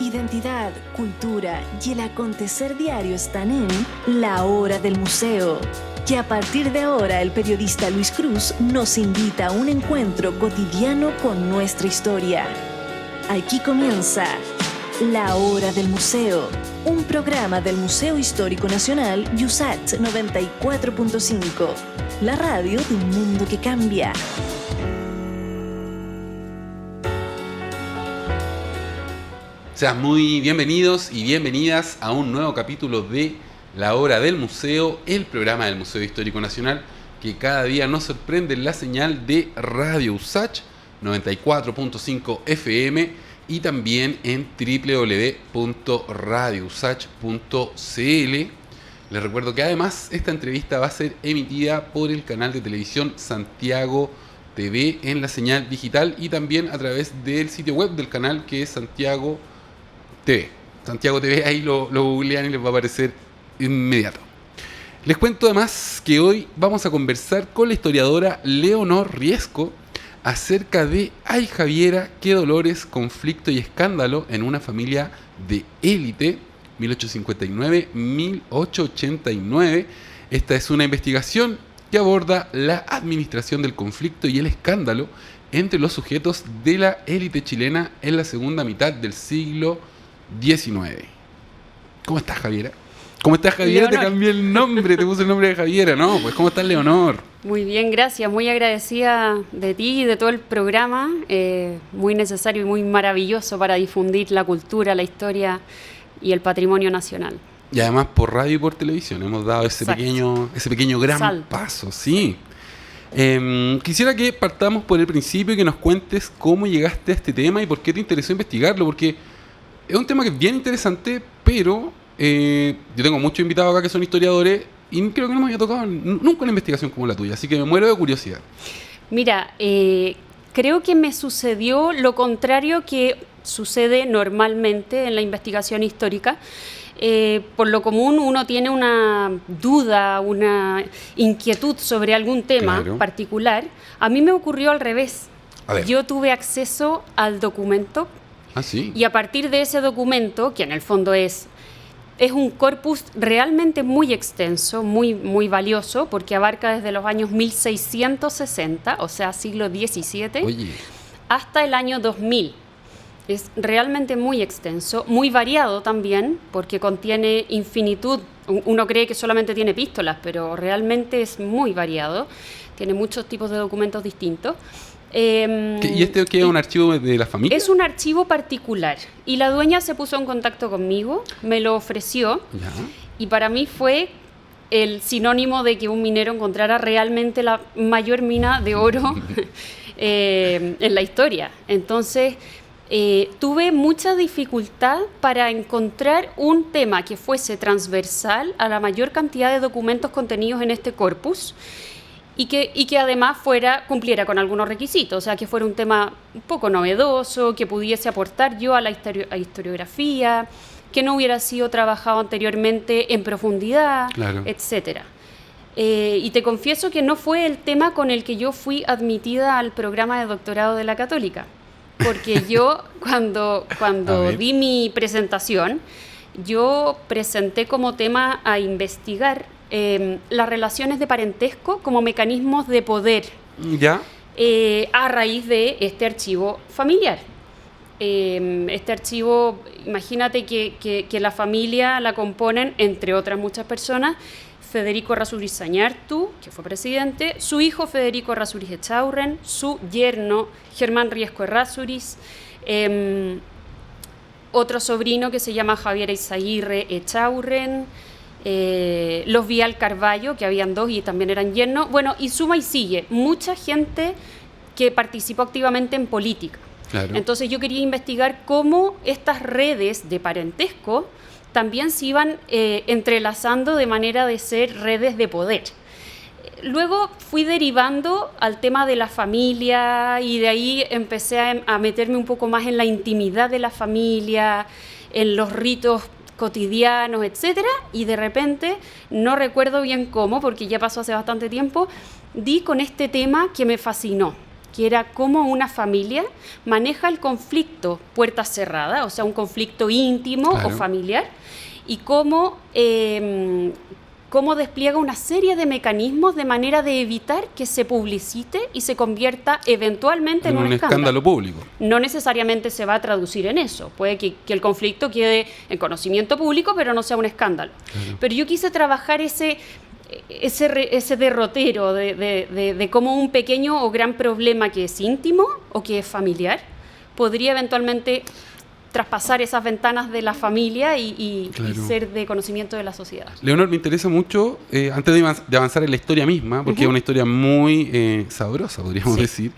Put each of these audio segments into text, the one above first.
Identidad, cultura y el acontecer diario están en La Hora del Museo. Que a partir de ahora el periodista Luis Cruz nos invita a un encuentro cotidiano con nuestra historia. Aquí comienza La Hora del Museo, un programa del Museo Histórico Nacional USACH 94.5, la radio de un mundo que cambia. Sean muy bienvenidos y bienvenidas a un nuevo capítulo de La Hora del Museo, el programa del Museo Histórico Nacional que cada día nos sorprende en la señal de Radio USACH 94.5 FM y también en www.radiousach.cl. Les recuerdo que además esta entrevista va a ser emitida por el canal de televisión Santiago TV en la señal digital y también a través del sitio web del canal, que es Santiago TV. Santiago TV, ahí lo googlean y les va a aparecer inmediato. Les cuento además que hoy vamos a conversar con la historiadora Leonor Riesco acerca de Ay Javiera, qué dolores, conflicto y escándalo en una familia de élite, 1859-1889. Esta es una investigación que aborda la administración del conflicto y el escándalo entre los sujetos de la élite chilena en la segunda mitad del siglo XIX. ¿Cómo estás, Javiera? ¿Cómo estás, Javiera? Leonor. Te cambié el nombre, te puse el nombre de Javiera, ¿no? Pues, ¿cómo estás, Leonor? Muy bien, gracias. Muy agradecida de ti y de todo el programa. Muy necesario y muy maravilloso para difundir la cultura, la historia y el patrimonio nacional. Y además por radio y por televisión hemos dado ese Exacto. pequeño gran Salto. paso, sí. Quisiera que partamos por el principio y que nos cuentes cómo llegaste a este tema y por qué te interesó investigarlo, porque es un tema que es bien interesante, pero yo tengo muchos invitados acá que son historiadores y creo que no me había tocado nunca una investigación como la tuya, así que me muero de curiosidad. Mira, creo que me sucedió lo contrario que sucede normalmente en la investigación histórica. Por lo común uno tiene una duda, una inquietud sobre algún tema particular. A mí me ocurrió al revés. A ver. Yo tuve acceso al documento. Ah, sí. Y a partir de ese documento, que en el fondo es un corpus realmente muy extenso, muy valioso, porque abarca desde los años 1660, o sea, siglo XVII, Oye, hasta el año 2000. Es realmente muy extenso, muy variado también, porque contiene infinitud. Uno cree que solamente tiene epístolas, pero realmente es muy variado. Tiene muchos tipos de documentos distintos. ¿y este qué es un archivo de la familia? Es un archivo particular y la dueña se puso en contacto conmigo, me lo ofreció. Ya. Y para mí fue el sinónimo de que un minero encontrara realmente la mayor mina de oro en la historia. Entonces tuve mucha dificultad para encontrar un tema que fuese transversal a la mayor cantidad de documentos contenidos en este corpus. Y que además cumpliera con algunos requisitos, o sea, que fuera un tema un poco novedoso, que pudiese aportar yo a la historiografía, que no hubiera sido trabajado anteriormente en profundidad, Claro. etcétera. Y te confieso que no fue el tema con el que yo fui admitida al programa de doctorado de la Católica, porque yo cuando di mi presentación, yo presenté como tema a investigar las relaciones de parentesco como mecanismos de poder ¿Ya? a raíz de este archivo familiar. Este archivo, imagínate que la familia la componen, entre otras muchas personas, Federico Errázuriz Zañartu, que fue presidente, su hijo Federico Errázuriz Echaurren, su yerno Germán Riesco Errázuriz, otro sobrino que se llama Javier Eizaguirre Echaurren, los Vial Carballo, que habían dos y también eran yernos, bueno, y suma y sigue, mucha gente que participó activamente en política. Claro. Entonces yo quería investigar cómo estas redes de parentesco también se iban entrelazando de manera de ser redes de poder. Luego fui derivando al tema de la familia y de ahí empecé a meterme un poco más en la intimidad de la familia, en los ritos cotidianos, etcétera, y de repente, no recuerdo bien cómo, porque ya pasó hace bastante tiempo, di con este tema que me fascinó, que era cómo una familia maneja el conflicto puertas cerradas, o sea, un conflicto íntimo o familiar, y cómo despliega una serie de mecanismos de manera de evitar que se publicite y se convierta eventualmente en un escándalo público. No necesariamente se va a traducir en eso. Puede que el conflicto quede en conocimiento público, pero no sea un escándalo. Claro. Pero yo quise trabajar ese derrotero de cómo un pequeño o gran problema que es íntimo o que es familiar podría eventualmente traspasar esas ventanas de la familia y ser de conocimiento de la sociedad. Leonor, me interesa mucho, antes de avanzar en la historia misma, porque es una historia muy sabrosa, podríamos decir,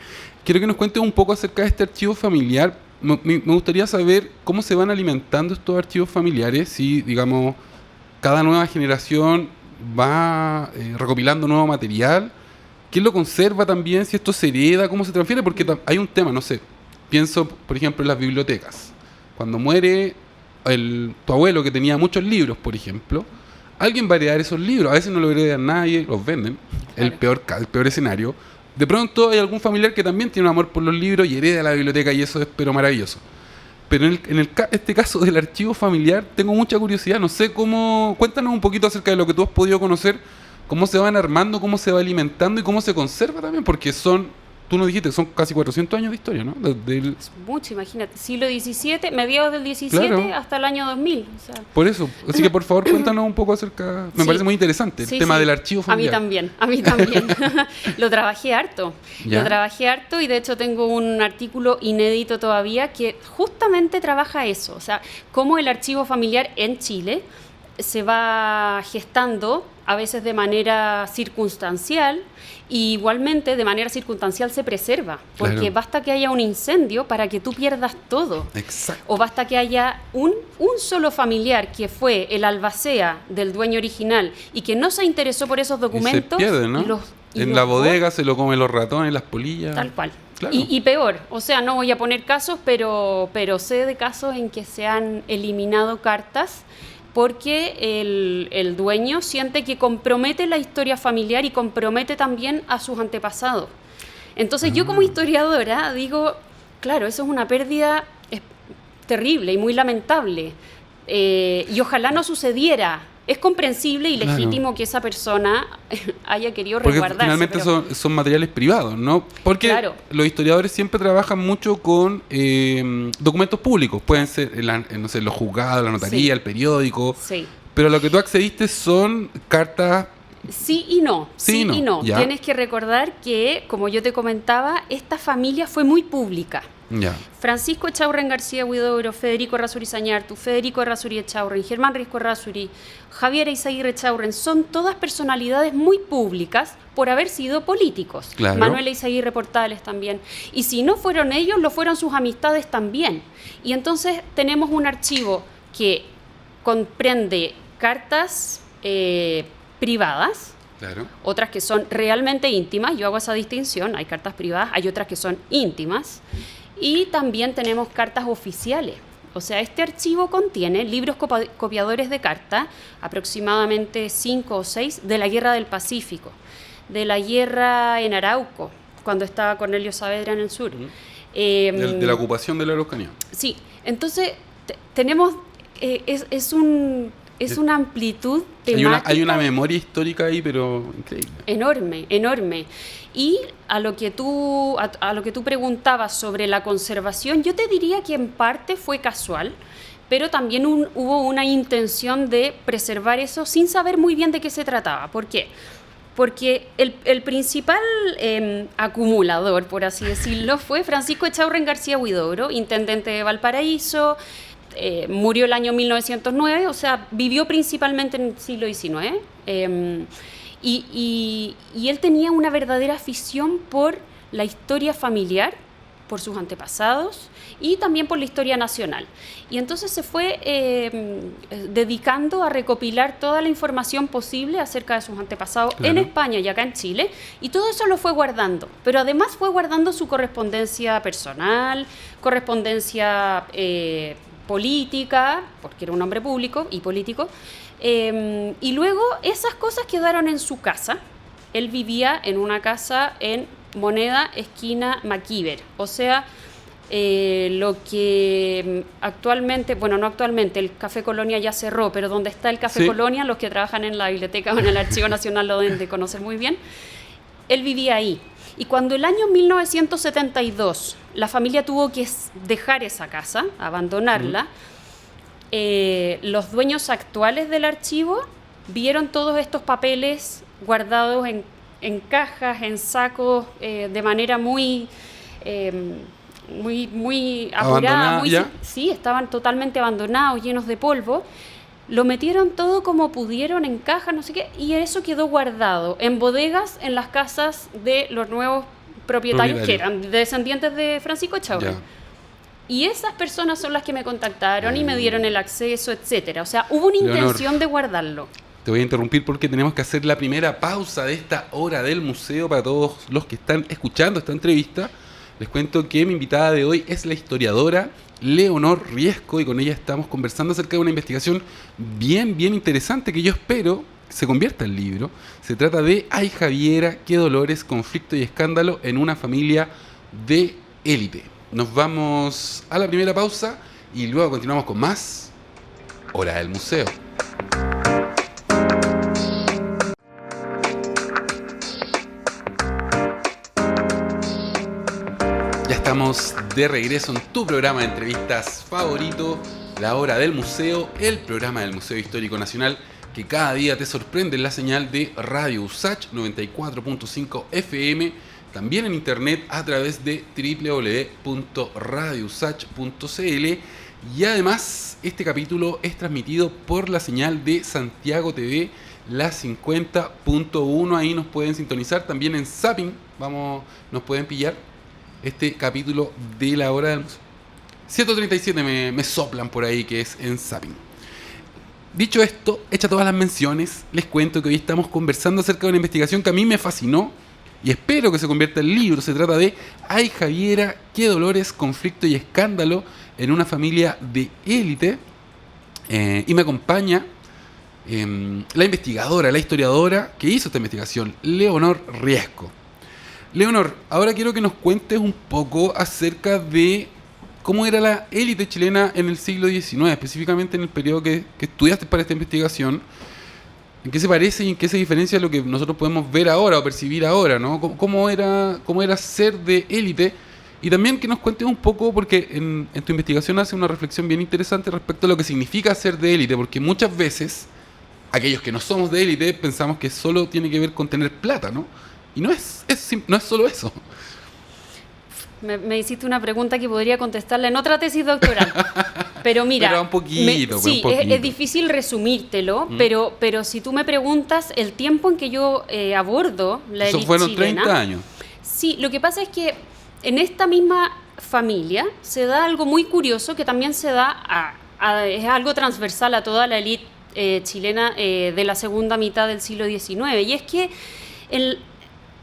quiero que nos cuentes un poco acerca de este archivo familiar. Me gustaría saber cómo se van alimentando estos archivos familiares, si, digamos, cada nueva generación va recopilando nuevo material, quién lo conserva también, si esto se hereda, cómo se transfiere, porque hay un tema, no sé, pienso, por ejemplo, en las bibliotecas. Cuando muere tu abuelo, que tenía muchos libros, por ejemplo, alguien va a heredar esos libros. A veces no lo hereda nadie, los venden. Claro. El peor escenario. De pronto hay algún familiar que también tiene un amor por los libros y hereda la biblioteca, y eso es pero maravilloso. Pero en este caso del archivo familiar tengo mucha curiosidad. No sé cómo... Cuéntanos un poquito acerca de lo que tú has podido conocer, cómo se van armando, cómo se va alimentando y cómo se conserva también, porque tú nos dijiste, son casi 400 años de historia, ¿no? Es mucho, imagínate. Siglo XVII, mediados del XVII hasta el año 2000. O sea. Por eso. Así que, por favor, cuéntanos un poco acerca... Me parece muy interesante el tema del archivo familiar. A mí también. Lo trabajé harto. Y de hecho tengo un artículo inédito todavía que justamente trabaja eso. O sea, cómo el archivo familiar en Chile se va gestando, a veces de manera circunstancial, y igualmente de manera circunstancial se preserva, porque basta que haya un incendio para que tú pierdas todo. Exacto. O basta que haya un solo familiar que fue el albacea del dueño original y que no se interesó por esos documentos. Y se pierde, ¿no? En la bodega se lo comen los ratones, las polillas. Tal cual. Claro. Y peor, o sea, no voy a poner casos, pero sé de casos en que se han eliminado cartas porque el dueño siente que compromete la historia familiar y compromete también a sus antepasados. Entonces yo como historiadora digo, claro, eso es una pérdida terrible y muy lamentable, y ojalá no sucediera. Es comprensible y legítimo que esa persona haya querido resguardarse. Porque finalmente son materiales privados, ¿no? Porque los historiadores siempre trabajan mucho con documentos públicos. Pueden ser, no sé, los juzgados, la notaría, el periódico. Sí. Pero lo que tú accediste son cartas... Sí y no. Tienes que recordar que, como yo te comentaba, esta familia fue muy pública. Francisco Echaurren García Huidobro, Federico Errázuriz Zañartu, Federico Errázuriz Echaurren, Germán Risco Errázuriz, Javier Eizaguirre Echaurren, son todas personalidades muy públicas por haber sido políticos. Claro. Manuel Eizaguirre Portales también. Y si no fueron ellos, lo fueron sus amistades también. Y entonces tenemos un archivo que comprende cartas privadas, otras que son realmente íntimas. Yo hago esa distinción, hay cartas privadas, hay otras que son íntimas. Y también tenemos cartas oficiales. O sea, este archivo contiene libros copiadores de carta, aproximadamente 5 o 6, de la Guerra del Pacífico, de la guerra en Arauco, cuando estaba Cornelio Saavedra en el sur. De la ocupación de la Araucanía. Sí, entonces tenemos... Es una amplitud temática. Hay una memoria histórica ahí, pero increíble. Enorme. Y a lo que tú preguntabas sobre la conservación, yo te diría que en parte fue casual, pero también hubo una intención de preservar eso sin saber muy bien de qué se trataba. ¿Por qué? Porque el principal acumulador, por así decirlo, fue Francisco Echaurren García Huidobro, intendente de Valparaíso. Murió el año 1909, o sea, vivió principalmente en el siglo XIX, y él tenía una verdadera afición por la historia familiar, por sus antepasados y también por la historia nacional. Y entonces se fue dedicando a recopilar toda la información posible acerca de sus antepasados en España y acá en Chile, y todo eso lo fue guardando, pero además fue guardando su correspondencia personal, correspondencia política, porque era un hombre público y político, y luego esas cosas quedaron en su casa. Él vivía en una casa en Moneda, esquina Macíver. O sea, lo que actualmente, bueno, no actualmente, el Café Colonia ya cerró, pero donde está el Café Colonia, los que trabajan en la biblioteca o en el Archivo Nacional lo deben de conocer muy bien. Él vivía ahí. Y cuando el año 1972 la familia tuvo que dejar esa casa, abandonarla, los dueños actuales del archivo vieron todos estos papeles guardados en cajas, en sacos, de manera muy apurada. Sí, estaban totalmente abandonados, llenos de polvo. Lo metieron todo como pudieron en cajas, no sé qué, y eso quedó guardado en bodegas en las casas de los nuevos propietarios que eran descendientes de Francisco Echaurren. Y esas personas son las que me contactaron y me dieron el acceso, etcétera. O sea, hubo una intención de guardarlo. Te voy a interrumpir porque tenemos que hacer la primera pausa de esta hora del museo para todos los que están escuchando esta entrevista. Les cuento que mi invitada de hoy es la historiadora Leonor Riesco y con ella estamos conversando acerca de una investigación bien interesante que yo espero se convierta en libro. Se trata de Ay Javiera, qué dolores, conflicto y escándalo en una familia de élite. Nos vamos a la primera pausa y luego continuamos con más Hora del Museo. Estamos de regreso en tu programa de entrevistas favorito, La Hora del Museo, el programa del Museo Histórico Nacional que cada día te sorprende en la señal de Radio USACH 94.5 FM, también en internet a través de www.radiousach.cl y además este capítulo es transmitido por la señal de Santiago TV, la 50.1, ahí nos pueden sintonizar, también en Zapping, nos pueden pillar este capítulo de La Hora del Museo. 137 me soplan por ahí que es en Zapping. Dicho esto, hecha todas las menciones, les cuento que hoy estamos conversando acerca de una investigación que a mí me fascinó y espero que se convierta en libro. Se trata de Ay Javiera, qué dolores, conflicto y escándalo en una familia de élite. Y me acompaña la investigadora, la historiadora que hizo esta investigación, Leonor Riesco. Leonor, ahora quiero que nos cuentes un poco acerca de cómo era la élite chilena en el siglo XIX, específicamente en el periodo que estudiaste para esta investigación. ¿En qué se parece y en qué se diferencia de lo que nosotros podemos ver ahora o percibir ahora, ¿no? ¿Cómo era ser de élite? Y también que nos cuentes un poco, porque en tu investigación hace una reflexión bien interesante respecto a lo que significa ser de élite, porque muchas veces aquellos que no somos de élite pensamos que solo tiene que ver con tener plata, ¿no? Y no es solo eso. Me hiciste una pregunta que podría contestarla en otra tesis doctoral. Pero mira, pero un poquito. Es difícil resumírtelo, pero si tú me preguntas el tiempo en que yo abordo la élite chilena... Eso fueron 30 años. Sí, lo que pasa es que en esta misma familia se da algo muy curioso que también se da, es algo transversal a toda la élite chilena de la segunda mitad del siglo XIX, y es que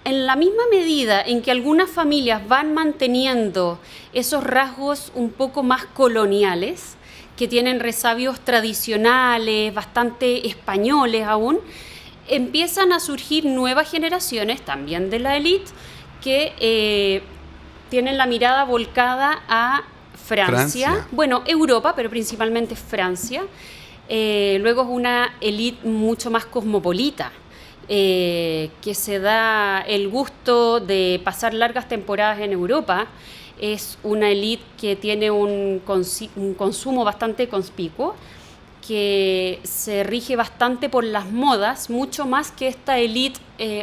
en la misma medida en que algunas familias van manteniendo esos rasgos un poco más coloniales, que tienen resabios tradicionales, bastante españoles aún, empiezan a surgir nuevas generaciones, también de la élite, que tienen la mirada volcada a Francia. Bueno, Europa, pero principalmente Francia. Luego es una élite mucho más cosmopolita, que se da el gusto de pasar largas temporadas en Europa. Es una élite que tiene un consumo bastante conspicuo, que se rige bastante por las modas, mucho más que esta élite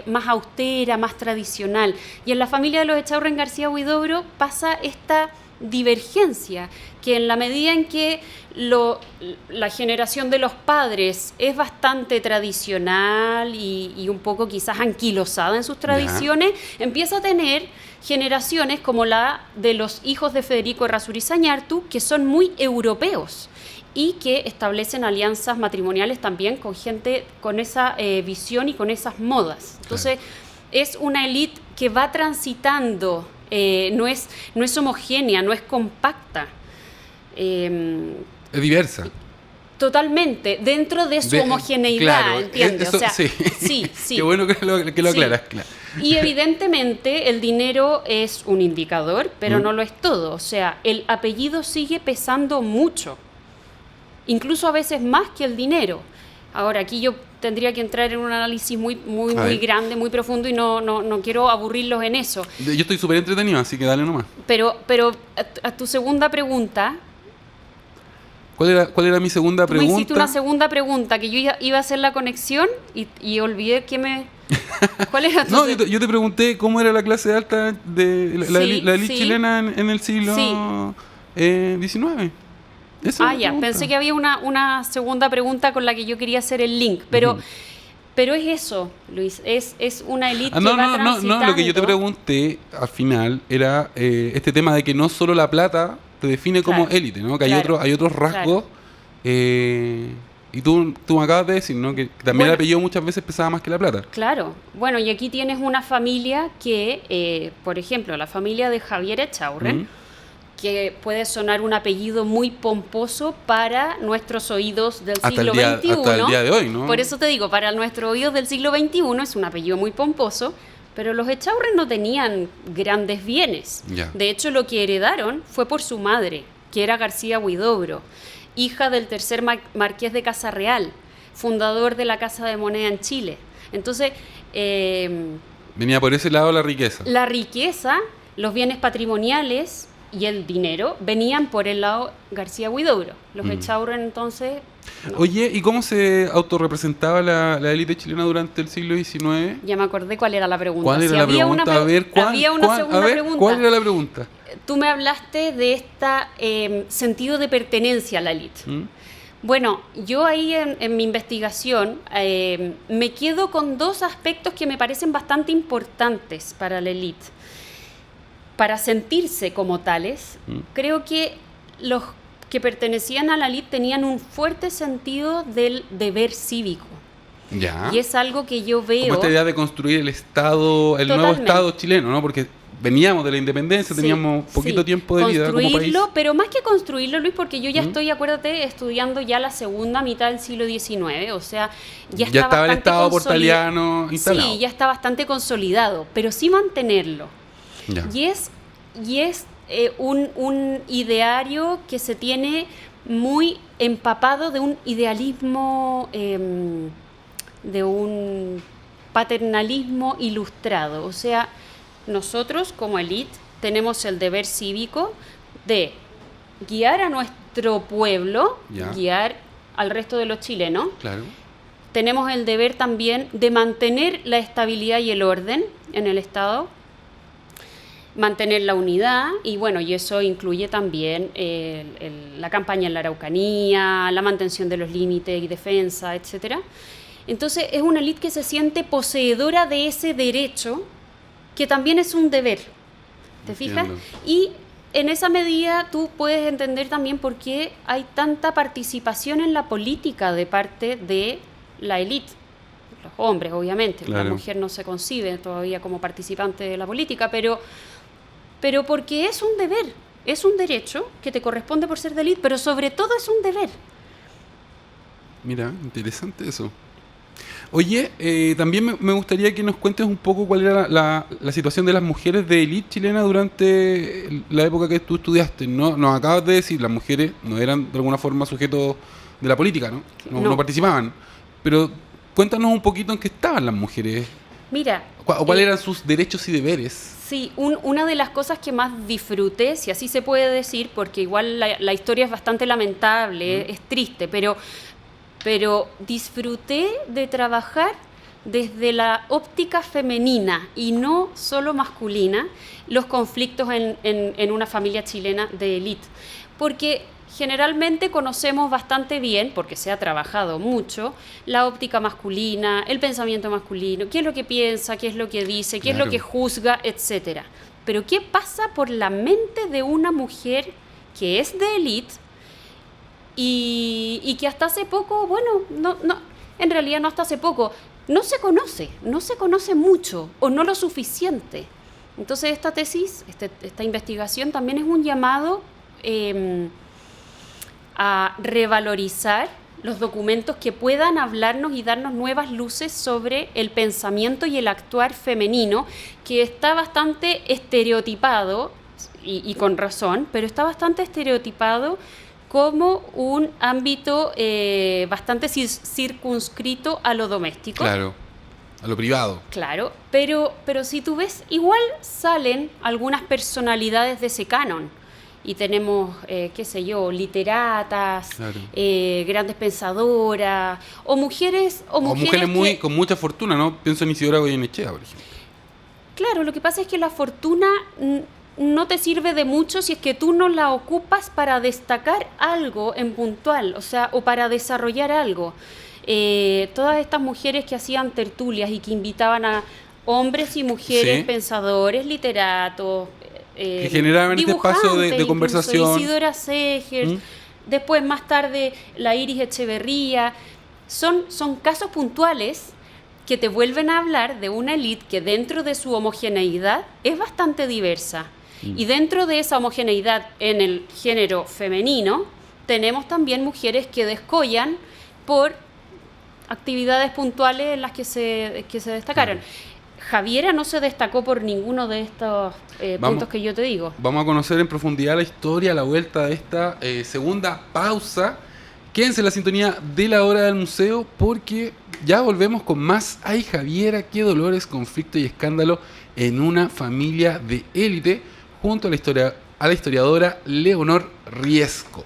más austera, más tradicional. Y en la familia de los Echaurren García Huidobro pasa esta divergencia, que en la medida en que la generación de los padres es bastante tradicional y un poco quizás anquilosada en sus tradiciones, empieza a tener generaciones como la de los hijos de Federico Errázuriz Zañartu, que son muy europeos y que establecen alianzas matrimoniales también con gente con esa visión y con esas modas. Entonces, es una élite que va transitando, no es homogénea, no es compacta. Es diversa. Totalmente, dentro de su homogeneidad, claro, ¿entiendes? eso, o sea, sí. sí. Qué bueno que lo Sí. aclaras, claro. Y evidentemente el dinero es un indicador, pero no lo es todo. O sea, el apellido sigue pesando mucho, incluso a veces más que el dinero. Ahora, aquí yo tendría que entrar en un análisis muy grande, muy profundo, y no quiero aburrirlos en eso. Yo estoy súper entretenido, así que dale nomás. Pero a tu segunda pregunta... ¿Cuál era mi segunda Tú me hiciste pregunta? una segunda pregunta, que yo iba a hacer la conexión y olvidé que me... ¿Cuál era tu No, yo te pregunté cómo era la clase alta de la élite chilena en el siglo XIX. Esa es la ya, pregunta. pensé que había una segunda pregunta con la que yo quería hacer el link, pero es eso, Luis, es una élite que va transitando. No, lo que yo te pregunté al final era este tema de que no solo la plata te define como élite, ¿no? Que hay otros rasgos. Y tú me acabas de decir, ¿no? Que también el apellido muchas veces pesaba más que la plata. Claro. Bueno, y aquí tienes una familia que, por ejemplo, la familia de Javier Echaurren, que puede sonar un apellido muy pomposo para nuestros oídos del siglo XXI. Hasta el día de hoy, ¿no? Por eso te digo, para nuestros oídos del siglo XXI es un apellido muy pomposo, pero los Echaurren no tenían grandes bienes. Ya. De hecho, lo que heredaron fue por su madre, que era García Huidobro, hija del tercer marqués de Casa Real, fundador de la Casa de Moneda en Chile. Entonces... venía por ese lado la riqueza. La riqueza, los bienes patrimoniales y el dinero venían por el lado García Huidobro. Los Echaurren, entonces... No. Oye, ¿y cómo se autorrepresentaba la élite chilena durante el siglo XIX? Ya me acordé cuál era la pregunta. ¿Cuál era la pregunta? Había una segunda pregunta. ¿Cuál era la pregunta? Tú me hablaste de este sentido de pertenencia a la élite. Bueno, yo ahí en mi investigación me quedo con dos aspectos que me parecen bastante importantes para la élite. Para sentirse como tales, creo que los que pertenecían a la élite tenían un fuerte sentido del deber cívico. Ya. Y es algo que yo veo... Como esta idea de construir el Estado, el nuevo Estado chileno, ¿no? Porque veníamos de la independencia, teníamos poquito tiempo de vida como país. Construirlo, pero más que construirlo, Luis, porque yo ya estoy, acuérdate, estudiando ya la segunda mitad del siglo XIX, o sea, ya estaba el Estado portaliano instalado. Sí, ya está bastante consolidado, pero sí mantenerlo. Ya. Y es un ideario que se tiene muy empapado de un idealismo, de un paternalismo ilustrado. O sea, nosotros como élite tenemos el deber cívico de guiar a nuestro pueblo, guiar al resto de los chilenos. Claro. Tenemos el deber también de mantener la estabilidad y el orden en el Estado, mantener la unidad, y bueno, y eso incluye también la campaña en la Araucanía, la mantención de los límites y defensa, etcétera. Entonces es una élite que se siente poseedora de ese derecho, que también es un deber, ¿te fijas? Y en esa medida tú puedes entender también por qué hay tanta participación en la política de parte de la élite. Los hombres, obviamente, claro. La mujer no se concibe todavía como participante de la política, pero porque es un deber, es un derecho que te corresponde por ser de élite, pero sobre todo es un deber. Mira, interesante eso. Oye, también me gustaría que nos cuentes un poco cuál era la situación de las mujeres de élite chilena durante la época que tú estudiaste. ¿No? Nos acabas de decir, las mujeres no eran de alguna forma sujetos de la política, ¿no? No participaban. Pero cuéntanos un poquito en qué estaban las mujeres. Mira, ¿cuáles eran sus derechos y deberes? Sí, una de las cosas que más disfruté, si así se puede decir, porque igual la historia es bastante lamentable, es triste, pero disfruté de trabajar desde la óptica femenina y no solo masculina los conflictos en una familia chilena de élite. Porque generalmente conocemos bastante bien, porque se ha trabajado mucho, la óptica masculina, el pensamiento masculino, qué es lo que piensa, qué es lo que dice, qué es lo que juzga, etcétera. Pero ¿qué pasa por la mente de una mujer que es de élite y que hasta hace poco, bueno, no, en realidad no hasta hace poco, no se conoce mucho o no lo suficiente? Entonces esta tesis, esta investigación también es un llamado a revalorizar los documentos que puedan hablarnos y darnos nuevas luces sobre el pensamiento y el actuar femenino, que está bastante estereotipado, y con razón, pero está bastante estereotipado como un ámbito bastante circunscrito a lo doméstico. Claro, a lo privado. Claro, pero si tú ves, igual salen algunas personalidades de ese canon. Y tenemos, qué sé yo, literatas, Claro. grandes pensadoras, o mujeres mujeres que, con mucha fortuna, ¿no? Pienso en Isidora Goyenechea, por ejemplo. claro, lo que pasa es que la fortuna no te sirve de mucho si es que tú no la ocupas para destacar algo en puntual, o sea, o para desarrollar algo. Todas estas mujeres que hacían tertulias y que invitaban a hombres y mujeres, Sí. pensadores, literatos, Que generaban este espacio de dibujantes, conversación. incluso Isidora Segers, después más tarde la Iris Echeverría. Son casos puntuales que te vuelven a hablar de una élite que dentro de su homogeneidad es bastante diversa. Y dentro de esa homogeneidad en el género femenino tenemos también mujeres que descollan por actividades puntuales en las que se destacaron. Javiera no se destacó por ninguno de estos puntos que yo te digo. Vamos a conocer en profundidad la historia a la vuelta de esta segunda pausa. Quédense en la sintonía de la hora del museo porque ya volvemos con más Ay Javiera, qué dolores, conflicto y escándalo en una familia de élite junto a la historiadora Leonor Riesco.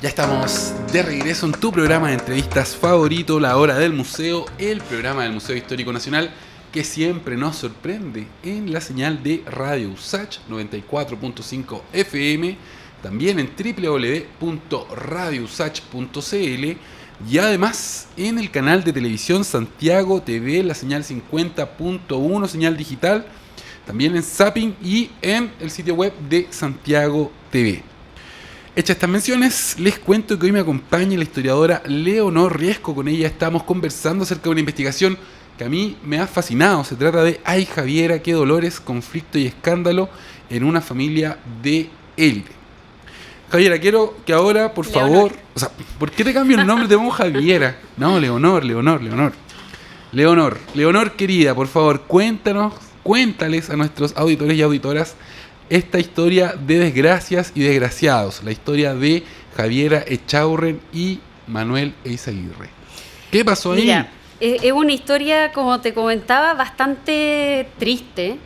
Ya estamos de regreso en tu programa de entrevistas favorito, La Hora del Museo, el programa del Museo Histórico Nacional que siempre nos sorprende en la señal de Radio USACH 94.5 FM, también en www.radiousach.cl y además en el canal de televisión Santiago TV, la señal 50.1, señal digital, también en Zapping y en el sitio web de Santiago TV. Hechas estas menciones, les cuento que hoy me acompaña la historiadora Leonor Riesco. Con ella estamos conversando acerca de una investigación que a mí me ha fascinado. Se trata de Ay Javiera, qué dolores, conflicto y escándalo en una familia de élite. Javiera, quiero que ahora, por favor... O sea, ¿por qué te cambio el nombre? Te pongo Javiera. No, Leonor, querida, por favor, cuéntales a nuestros auditores y auditoras esta historia de desgracias y desgraciados, la historia de Javiera Echaurren y Manuel Eizaguirre. ¿Qué pasó ahí? Mira, es una historia, como te comentaba, bastante triste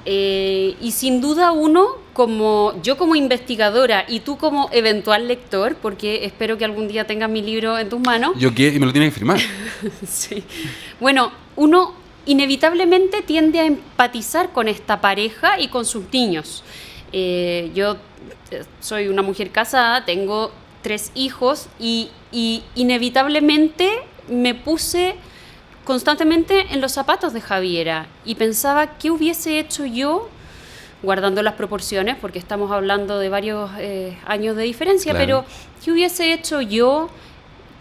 y sin duda yo como investigadora y tú como eventual lector, porque espero que algún día tengas mi libro en tus manos. Y me lo tienes que firmar. Sí. Bueno, uno inevitablemente tiende a empatizar con esta pareja y con sus niños. Yo soy una mujer casada, tengo 3 hijos y inevitablemente me puse constantemente en los zapatos de Javiera y pensaba qué hubiese hecho yo, guardando las proporciones, porque estamos hablando de varios años de diferencia, Claro. pero qué hubiese hecho yo,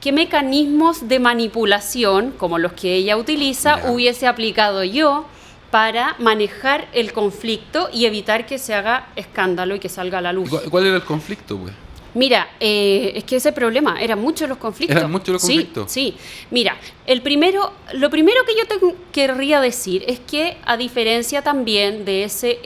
qué mecanismos de manipulación, como los que ella utiliza, Ya. hubiese aplicado yo para manejar el conflicto y evitar que se haga escándalo y que salga a la luz. ¿Cuál era el conflicto, pues? Mira, es que ese problema, eran muchos los conflictos. ¿Eran muchos los conflictos? Sí. Mira, lo primero que yo te querría decir es que, a diferencia también de ese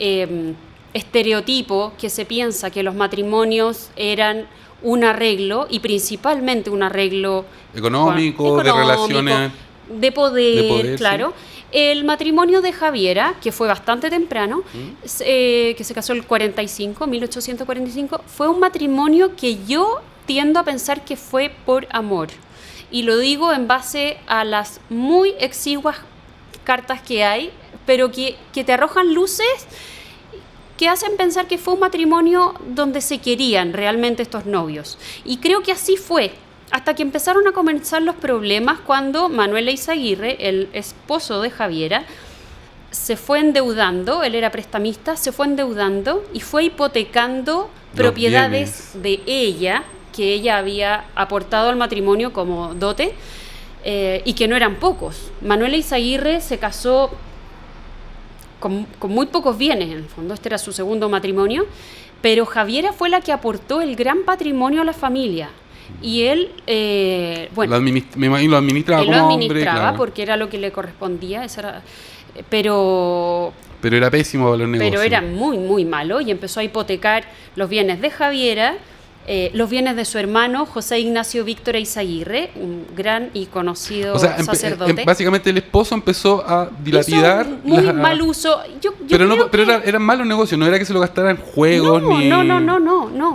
estereotipo que se piensa que los matrimonios eran un arreglo, y principalmente un arreglo Económico, de relaciones... de poder, claro. Sí. El matrimonio de Javiera, que fue bastante temprano, que se casó en el 1845, fue un matrimonio que yo tiendo a pensar que fue por amor. Y lo digo en base a las muy exiguas cartas que hay, pero que te arrojan luces que hacen pensar que fue un matrimonio donde se querían realmente estos novios. Y creo que así fue, hasta que empezaron a comenzar los problemas cuando Manuel Eizaguirre, el esposo de Javiera, se fue endeudando, él era prestamista, se fue endeudando y fue hipotecando propiedades de ella, que ella había aportado al matrimonio como dote, y que no eran pocos. Manuela Izaguirre se casó con muy pocos bienes, en el fondo, este era su segundo matrimonio, pero Javiera fue la que aportó el gran patrimonio a la familia. Y él, me imagino lo administraba él como lo hombre, administraba, claro. porque era lo que le correspondía, pero era pésimo para los negocios. Pero era muy, muy malo y empezó a hipotecar los bienes de Javiera, los bienes de su hermano José Ignacio Víctor Izaguirre, un gran y conocido sacerdote. Básicamente el esposo empezó a dilapidar. Hizo muy mal uso. Pero eran malos negocios, no era que se lo gastara en juegos no,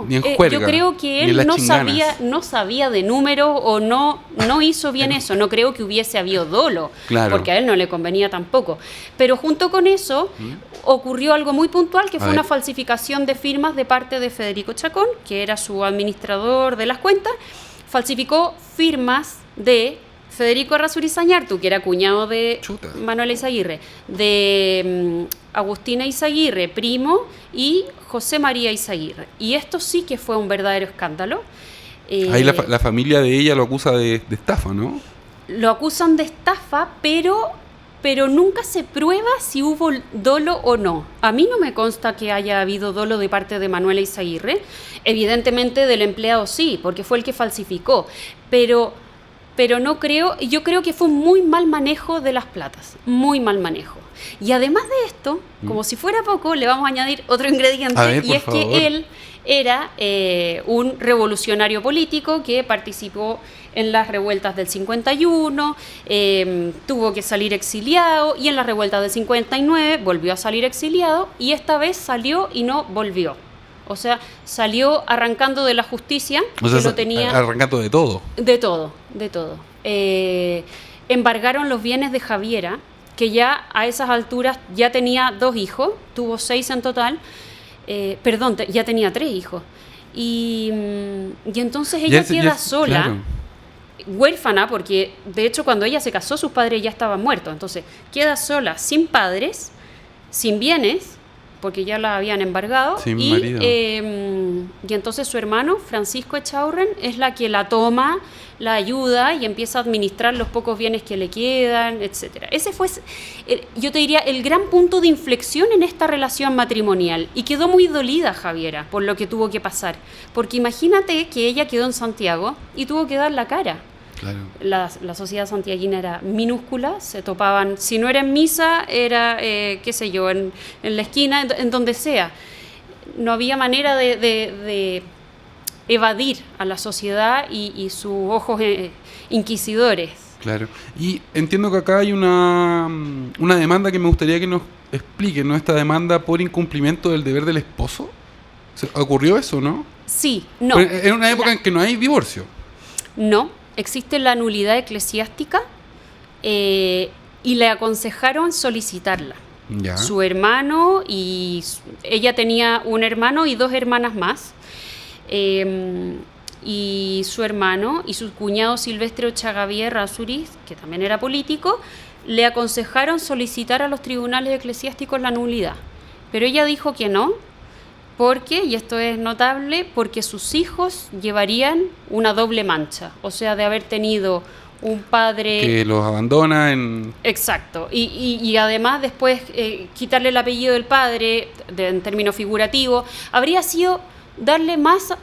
ni en juerga. Yo creo que él no sabía de números o no hizo bien eso. No creo que hubiese habido dolo, claro. Porque a él no le convenía tampoco. Pero junto con eso ocurrió algo muy puntual, que fue una falsificación de firmas de parte de Federico Chacón, que era su administrador de las cuentas. Falsificó firmas de Federico Errázuriz Zañartu, que era cuñado de Manuela Izaguirre, de Agustina Izaguirre, primo, y José María Izaguirre. Y esto sí que fue un verdadero escándalo. Ahí la familia de ella lo acusa de estafa, ¿no? Lo acusan de estafa, pero nunca se prueba si hubo dolo o no. A mí no me consta que haya habido dolo de parte de Manuela Izaguirre. Evidentemente del empleado sí, porque fue el que falsificó. Pero no creo, yo creo que fue un muy mal manejo de las platas, muy mal manejo. Y además de esto, como si fuera poco, le vamos a añadir otro ingrediente, y es que él era un revolucionario político que participó en las revueltas del 51, tuvo que salir exiliado, y en las revueltas del 59 volvió a salir exiliado, y esta vez salió y no volvió. O sea, salió arrancando de la justicia, que lo tenía... Arrancando de todo. De todo. Embargaron los bienes de Javiera, que ya a esas alturas ya tenía 2 hijos, tuvo 6 en total, ya tenía 3 hijos. Y entonces ella queda sola, claro, huérfana, porque de hecho cuando ella se casó sus padres ya estaban muertos, entonces queda sola, sin padres, sin bienes, porque ya la habían embargado, y entonces su hermano, Francisco Echaurren, es la que la toma, la ayuda y empieza a administrar los pocos bienes que le quedan, etcétera. Ese fue, yo te diría, el gran punto de inflexión en esta relación matrimonial, y quedó muy dolida Javiera por lo que tuvo que pasar, porque imagínate que ella quedó en Santiago y tuvo que dar la cara. Claro. La sociedad santiaguina era minúscula, se topaban, si no era en misa, era, en la esquina, en donde sea. No había manera de evadir a la sociedad y sus ojos inquisidores. Claro. Y entiendo que acá hay una demanda que me gustaría que nos explique, ¿no? Esta demanda por incumplimiento del deber del esposo. ¿Ocurrió eso, no? Sí, no. En una época en que no hay divorcio. No. Existe la nulidad eclesiástica y le aconsejaron solicitarla. Ya. Su hermano ella tenía un hermano y 2 hermanas más. Y su hermano y su cuñado Silvestre Ochagavía Errázuriz, que también era político, le aconsejaron solicitar a los tribunales eclesiásticos la nulidad. Pero ella dijo que no. Porque, y esto es notable, porque sus hijos llevarían una doble mancha, o sea, de haber tenido un padre... Que los abandona Exacto, y además después quitarle el apellido del padre, en términos figurativos, habría sido darle más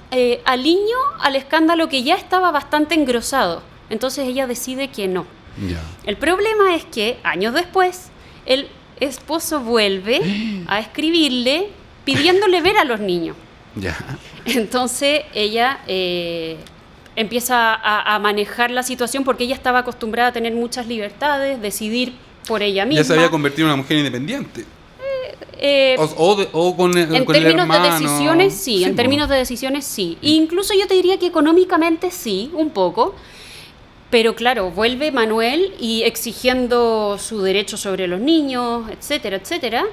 aliño al escándalo que ya estaba bastante engrosado. Entonces ella decide que no. Ya. El problema es que, años después, el esposo vuelve a escribirle pidiéndole ver a los niños. Ya. Entonces ella empieza a manejar la situación, porque ella estaba acostumbrada a tener muchas libertades, decidir por ella misma. Ya se había convertido en una mujer independiente. Con el hermano. De decisiones, sí, en términos de decisiones, sí. E incluso yo te diría que económicamente sí, un poco. Pero claro, vuelve Manuel y exigiendo su derecho sobre los niños, etcétera, etcétera.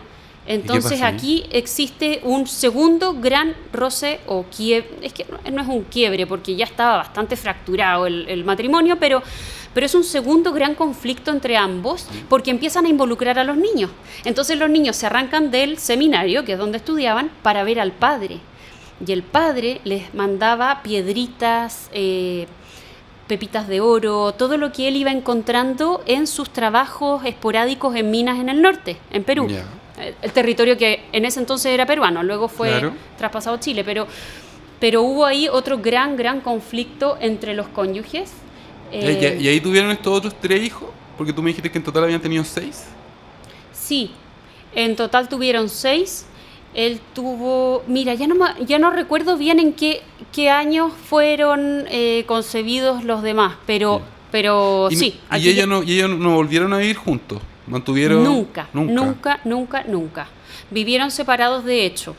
Entonces aquí existe un segundo gran roce o quiebre. Es que no es un quiebre porque ya estaba bastante fracturado el matrimonio, pero es un segundo gran conflicto entre ambos porque empiezan a involucrar a los niños. Entonces los niños se arrancan del seminario, que es donde estudiaban, para ver al padre. Y el padre les mandaba piedritas, pepitas de oro, todo lo que él iba encontrando en sus trabajos esporádicos en minas en el norte, en Perú. Ya. El territorio que en ese entonces era peruano, luego fue traspasado a Chile, pero hubo ahí otro gran conflicto entre los cónyuges. ¿Y ahí tuvieron estos otros 3 hijos? Porque tú me dijiste que en total habían tenido 6. Sí, en total tuvieron 6. Él tuvo, mira, ya no recuerdo bien en qué años fueron concebidos los demás, pero sí. ¿Y ellos no volvieron a vivir juntos? ¿Mantuvieron? Nunca. Vivieron separados de hecho,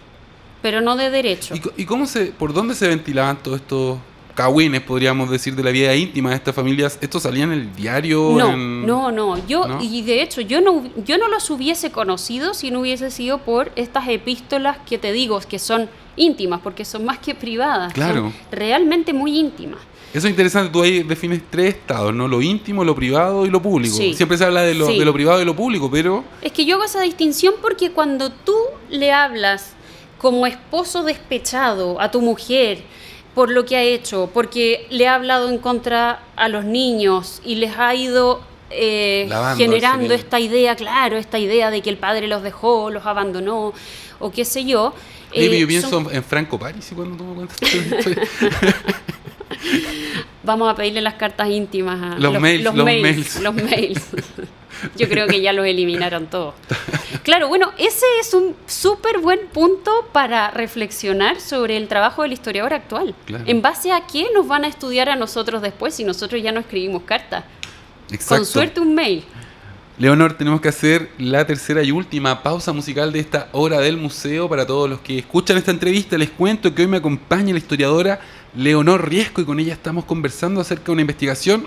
pero no de derecho. ¿Y por dónde se ventilaban todos estos cagüines, podríamos decir, de la vida íntima de estas familias? ¿Esto salía en el diario? No. Y de hecho, yo no los hubiese conocido si no hubiese sido por estas epístolas que te digo, que son íntimas, porque son más que privadas. Claro. Son realmente muy íntimas. Eso es interesante, tú ahí defines 3 estados, ¿no? Lo íntimo, lo privado y lo público. Sí. Siempre se habla de lo privado y lo público, pero... Es que yo hago esa distinción porque cuando tú le hablas como esposo despechado a tu mujer por lo que ha hecho, porque le ha hablado en contra a los niños y les ha ido generando esta idea de que el padre los dejó, los abandonó, o qué sé yo. Yo pienso en Franco Parisi cuando tú me cuentas esta historia. Vamos a pedirle las cartas íntimas a los mails. Yo creo que ya los eliminaron todos. Claro, bueno, ese es un súper buen punto para reflexionar sobre el trabajo del historiador actual. Claro. ¿En base a qué nos van a estudiar a nosotros después si nosotros ya no escribimos cartas? Exacto. Con suerte un mail. Leonor, tenemos que hacer la tercera y última pausa musical de esta hora del museo. Para todos los que escuchan esta entrevista, les cuento que hoy me acompaña la historiadora Leonor Riesco y con ella estamos conversando acerca de una investigación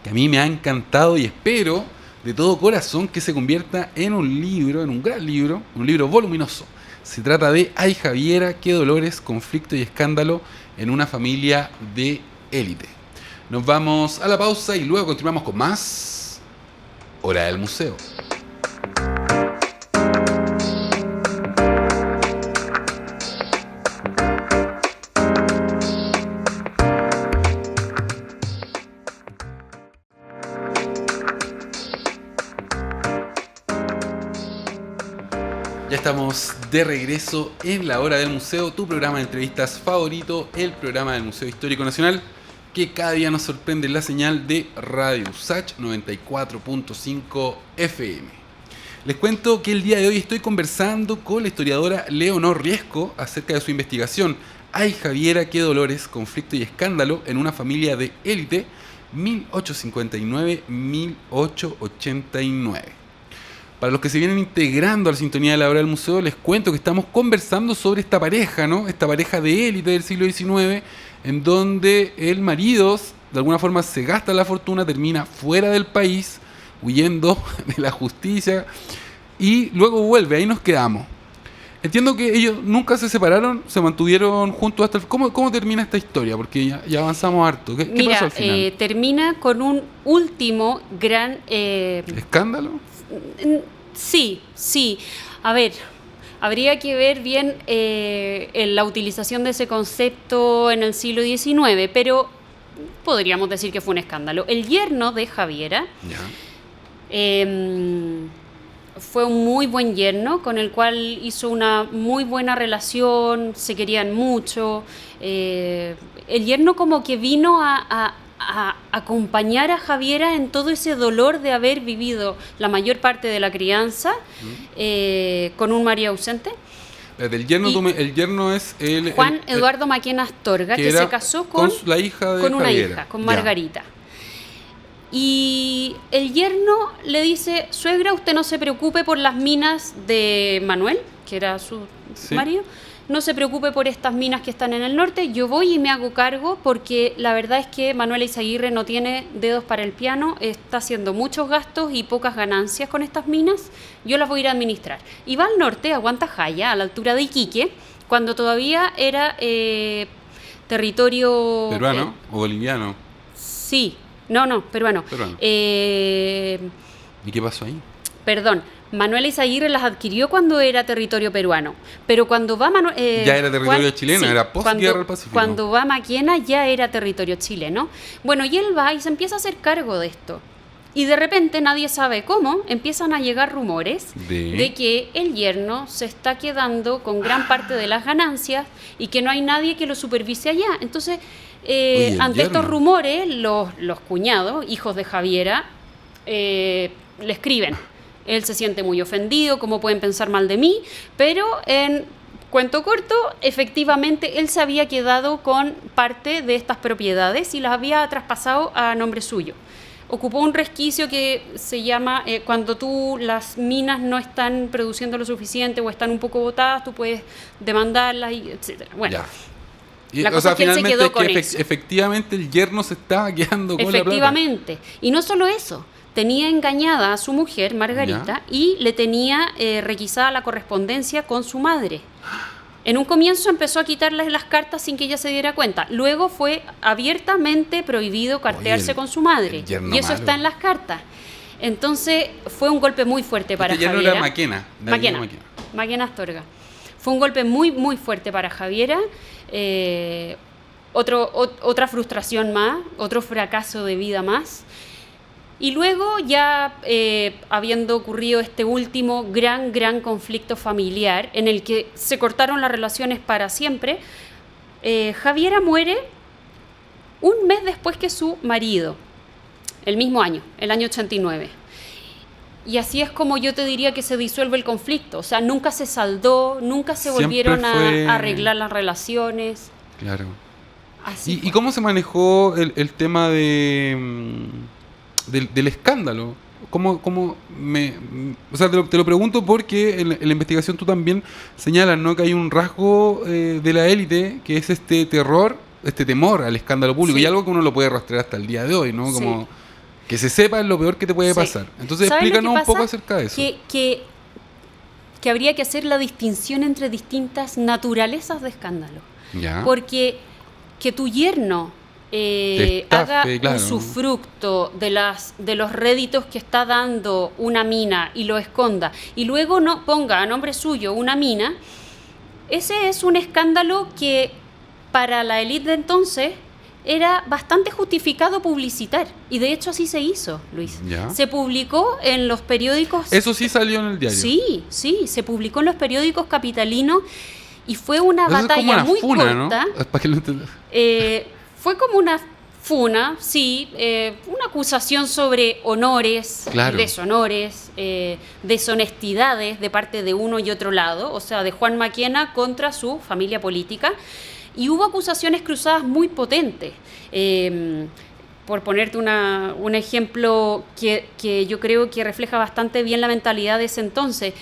que a mí me ha encantado y espero de todo corazón que se convierta en un libro, en un gran libro, un libro voluminoso. Se trata de Ay Javiera, qué dolores, conflicto y escándalo en una familia de élite. Nos vamos a la pausa y luego continuamos con más Hora del Museo. Ya estamos de regreso en la Hora del Museo, tu programa de entrevistas favorito, el programa del Museo Histórico Nacional, que cada día nos sorprende en la señal de Radio USACH 94.5 FM. Les cuento que el día de hoy estoy conversando con la historiadora Leonor Riesco acerca de su investigación Ay Javiera, qué dolores, conflicto y escándalo en una familia de élite 1859-1889. Para los que se vienen integrando a la sintonía de la Hora del Museo, les cuento que estamos conversando sobre esta pareja, ¿no? Esta pareja de élite del siglo XIX, en donde el marido, de alguna forma, se gasta la fortuna, termina fuera del país, huyendo de la justicia, y luego vuelve, ahí nos quedamos. Entiendo que ellos nunca se separaron, se mantuvieron juntos hasta el... ¿Cómo termina esta historia? Porque ya avanzamos harto. ¿Qué pasó al final? Termina con un último gran... ¿Escándalo? Sí. A ver, habría que ver bien la utilización de ese concepto en el siglo XIX, pero podríamos decir que fue un escándalo. El yerno de Javiera fue un muy buen yerno con el cual hizo una muy buena relación, se querían mucho. El yerno como que vino a acompañar a Javiera en todo ese dolor de haber vivido la mayor parte de la crianza con un marido ausente. El yerno es Juan Eduardo Maquena Astorga, que se casó con la hija de con una Javiera. hija, con Margarita. Y el yerno le dice: suegra, usted no se preocupe por las minas de Manuel, que era su marido, no se preocupe por estas minas que están en el norte, yo voy y me hago cargo, porque la verdad es que Manuel Eizaguirre no tiene dedos para el piano, está haciendo muchos gastos y pocas ganancias con estas minas, yo las voy a ir a administrar. Y va al norte, a Guantajaya, a la altura de Iquique, cuando todavía era territorio... ¿Peruano o boliviano? Sí, no, peruano. ¿Y qué pasó ahí? Perdón, Manuel Eizaguirre las adquirió cuando era territorio peruano, pero cuando va ya era territorio chileno, sí, era post-guerra del Pacífico. Cuando va Maquena ya era territorio chileno. Bueno, y él va y se empieza a hacer cargo de esto. Y de repente, nadie sabe cómo, empiezan a llegar rumores de que el yerno se está quedando con gran parte de las ganancias y que no hay nadie que lo supervise allá. Entonces, ante estos rumores, los cuñados, hijos de Javiera, le escriben. Él se siente muy ofendido, ¿cómo pueden pensar mal de mí? Pero en cuento corto, efectivamente, él se había quedado con parte de estas propiedades y las había traspasado a nombre suyo. Ocupó un resquicio que se llama, cuando las minas no están produciendo lo suficiente o están un poco botadas, tú puedes demandarlas, y etcétera. Bueno, la cosa es que él se quedó con eso. Efectivamente el yerno se estaba quedando con la plata. Efectivamente. Y no solo eso, tenía engañada a su mujer, Margarita, y le tenía requisada la correspondencia con su madre. En un comienzo empezó a quitarles las cartas sin que ella se diera cuenta. Luego fue abiertamente prohibido cartearse con su madre. Y eso está en las cartas. Entonces fue un golpe muy fuerte para Javiera. Ya no era Maquena Astorga. Fue un golpe muy, muy fuerte para Javiera. Otra frustración más, otro fracaso de vida más. Y luego ya habiendo ocurrido este último gran conflicto familiar en el que se cortaron las relaciones para siempre, Javiera muere un mes después que su marido, el mismo año, el año 89. Y así es como yo te diría que se disuelve el conflicto. O sea, nunca se saldó, nunca se volvieron a arreglar las relaciones. Claro. Así ¿Y cómo se manejó el tema del escándalo? O sea, te lo pregunto porque en la investigación tú también señalas, ¿no?, que hay un rasgo de la élite que es este temor al escándalo público, y algo que uno lo puede rastrear hasta el día de hoy, ¿no? Como que se sepa es lo peor que te puede pasar. Entonces explícanos un poco acerca de eso. Que habría que hacer la distinción entre distintas naturalezas de escándalo. ¿Ya? Porque que tu yerno haga usufructo de los réditos que está dando una mina y lo esconda, y luego no ponga a nombre suyo una mina, ese es un escándalo que para la élite de entonces era bastante justificado publicitar, y de hecho así se hizo, Luis. ¿Ya? Se publicó en los periódicos. Eso sí salió en el diario. Sí, se publicó en los periódicos capitalinos y fue una batalla muy corta, ¿no? Para que lo entiendas. Fue como una funa, una acusación sobre honores, deshonores, deshonestidades de parte de uno y otro lado, o sea, de Juan Maquena contra su familia política, y hubo acusaciones cruzadas muy potentes. Por ponerte un ejemplo que yo creo que refleja bastante bien la mentalidad de ese entonces,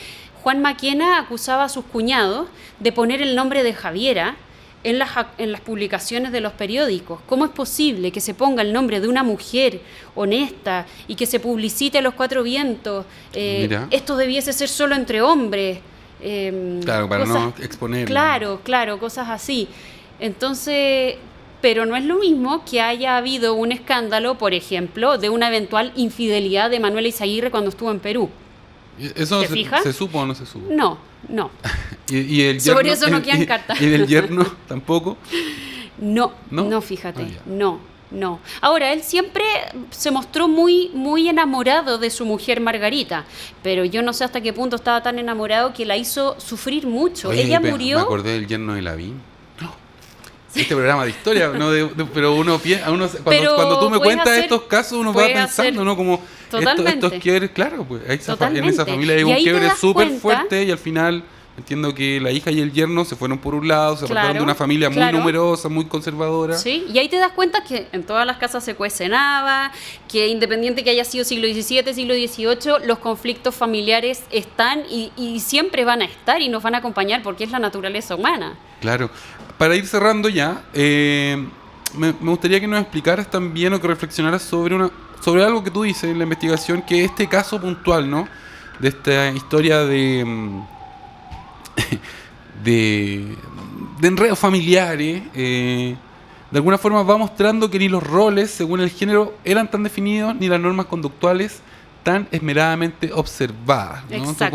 Juan Maquena acusaba a sus cuñados de poner el nombre de Javiera en las publicaciones de los periódicos. ¿Cómo es posible que se ponga el nombre de una mujer honesta y que se publicite a los cuatro vientos? Esto debiese ser solo entre hombres. Claro, para no exponer. Claro, cosas así. Entonces, pero no es lo mismo que haya habido un escándalo, por ejemplo, de una eventual infidelidad de Manuel Eizaguirre cuando estuvo en Perú. ¿Eso se supo o no se supo? No. ¿Y el yerno, sobre eso no quedan cartas. ¿Y del yerno tampoco? No, fíjate, no. Ahora, él siempre se mostró muy, muy enamorado de su mujer Margarita, pero yo no sé hasta qué punto estaba tan enamorado que la hizo sufrir mucho. Oye, ella murió... Me acordé del yerno de Lavín. Este programa de historia, ¿no? Pero cuando tú me cuentas estos casos, uno va pensando, ¿no? Como estos quiebres, claro, pues en esa familia hay un quiebre súper fuerte y al final Entiendo que la hija y el yerno se fueron por un lado, se Claro, apartaron de una familia muy claro. numerosa, muy conservadora. Sí, y ahí te das cuenta que en todas las casas se cuecenaba, que independiente que haya sido siglo XVII, siglo XVIII, los conflictos familiares están y siempre van a estar y nos van a acompañar porque es la naturaleza humana. Claro. Para ir cerrando ya, me gustaría que nos explicaras también o que reflexionaras sobre algo que tú dices en la investigación, que es este caso puntual, ¿no? De esta historia de enredos familiares. De alguna forma va mostrando que ni los roles, según el género, eran tan definidos, ni las normas conductuales tan esmeradamente observadas, ¿no? Exacto.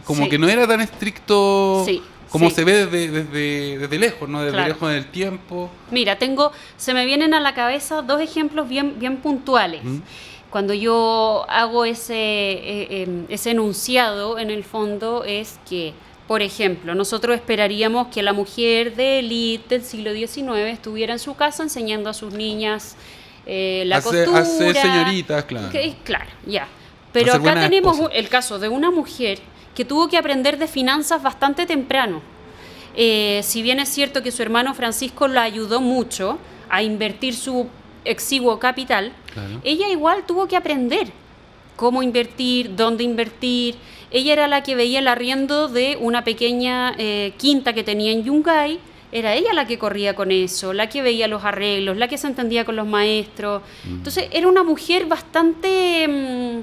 Como Sí. que no era tan estricto Sí, como sí. se ve desde lejos, ¿no? Desde Claro. lejos del tiempo. Mira, se me vienen a la cabeza dos ejemplos bien puntuales. ¿Mm? Cuando yo hago ese enunciado, en el fondo es que, por ejemplo, nosotros esperaríamos que la mujer de élite del siglo XIX estuviera en su casa enseñando a sus niñas la costura. Hacer señoritas, claro. Claro, ya. Pero Hacer acá buenas tenemos esposas. el caso de una mujer que tuvo que aprender de finanzas bastante temprano. Si bien es cierto que su hermano Francisco la ayudó mucho a invertir su exiguo capital, Claro. ella igual tuvo que aprender cómo invertir, dónde invertir. Ella era la que veía el arriendo de una pequeña quinta que tenía en Yungay. Era ella la que corría con eso, la que veía los arreglos, la que se entendía con los maestros. Entonces era una mujer bastante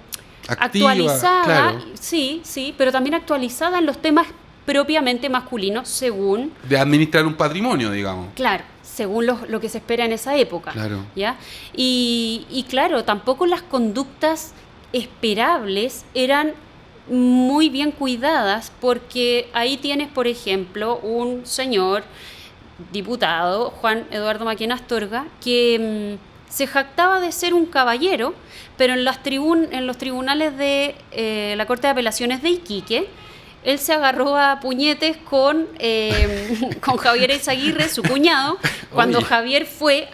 Activa, actualizada, claro. sí, pero también actualizada en los temas propiamente masculinos, según, De administrar un patrimonio, digamos. claro, según lo que se espera en esa época. Claro. ¿Ya? Y claro, tampoco las conductas esperables eran muy bien cuidadas, porque ahí tienes, por ejemplo, un señor diputado, Juan Eduardo Maquena Astorga, que se jactaba de ser un caballero, pero en los tribunales de la Corte de Apelaciones de Iquique, él se agarró a puñetes con Javier Eizaguirre, su cuñado, cuando Oye. Javier fue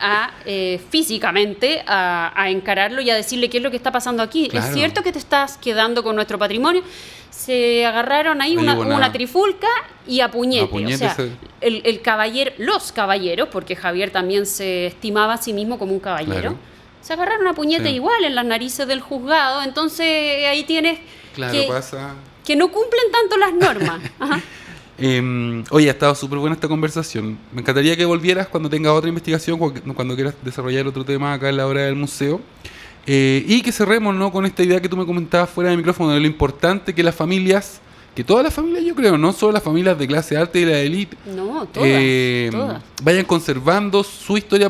físicamente a encararlo y a decirle qué es lo que está pasando aquí. Claro. Es cierto que te estás quedando con nuestro patrimonio. Se agarraron ahí Oye, una trifulca y a puñete. A puñete O sea, se- el caballero, los caballeros, porque Javier también se estimaba a sí mismo como un caballero, Claro. se agarraron a puñete Sí. igual en las narices del juzgado. Entonces ahí tienes Claro, que, pasa. que no cumplen tanto las normas. Ajá. Oye, ha estado súper buena esta conversación. Me encantaría que volvieras cuando tengas otra investigación, cuando quieras desarrollar otro tema acá en la hora del museo. Y que cerremos, ¿no?, con esta idea que tú me comentabas fuera del micrófono, de lo importante que las familias, que todas las familias, yo creo, no solo las familias de clase alta y la élite, No, todas. vayan conservando su historia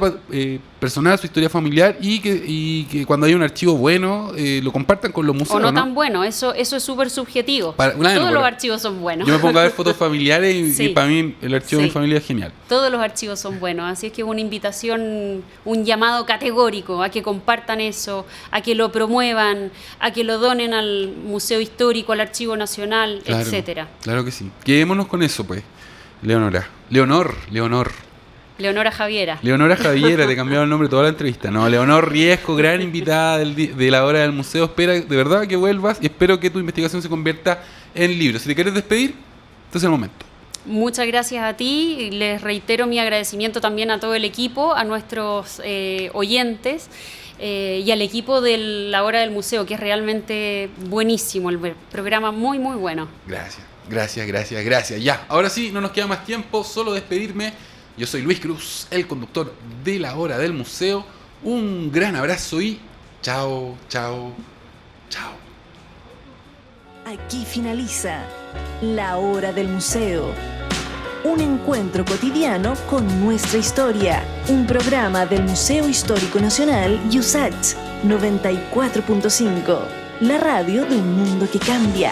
personal, su historia familiar, y que cuando hay un archivo bueno lo compartan con los museos. O no ¿no? tan bueno, eso es súper subjetivo. Claro, Todos los pero archivos son buenos. yo me pongo a ver fotos familiares y Sí. para mí el archivo de mi Sí. familia es genial. Todos los archivos son buenos, así es que una invitación, un llamado categórico a que compartan eso, a que lo promuevan, a que lo donen al Museo Histórico, al Archivo Nacional, Claro, etcétera. claro que sí. Quedémonos con eso, pues. Leonora. Leonora Javiera. Leonora Javiera, te cambiaba el nombre toda la entrevista. No, Leonor Riesco, gran invitada de la hora del museo. Espera de verdad que vuelvas y espero que tu investigación se convierta en libro. Si te quieres despedir, este es el momento. Muchas gracias a ti, y les reitero mi agradecimiento también a todo el equipo, a nuestros oyentes y al equipo de la hora del museo, que es realmente buenísimo, el programa muy bueno. Gracias. Ya, ahora sí, no nos queda más tiempo, solo despedirme. Yo soy Luis Cruz, el conductor de la hora del museo. Un gran abrazo y chao. Aquí finaliza La Hora del Museo. Un encuentro cotidiano con nuestra historia. Un programa del Museo Histórico Nacional USACH 94.5. La radio del mundo que cambia.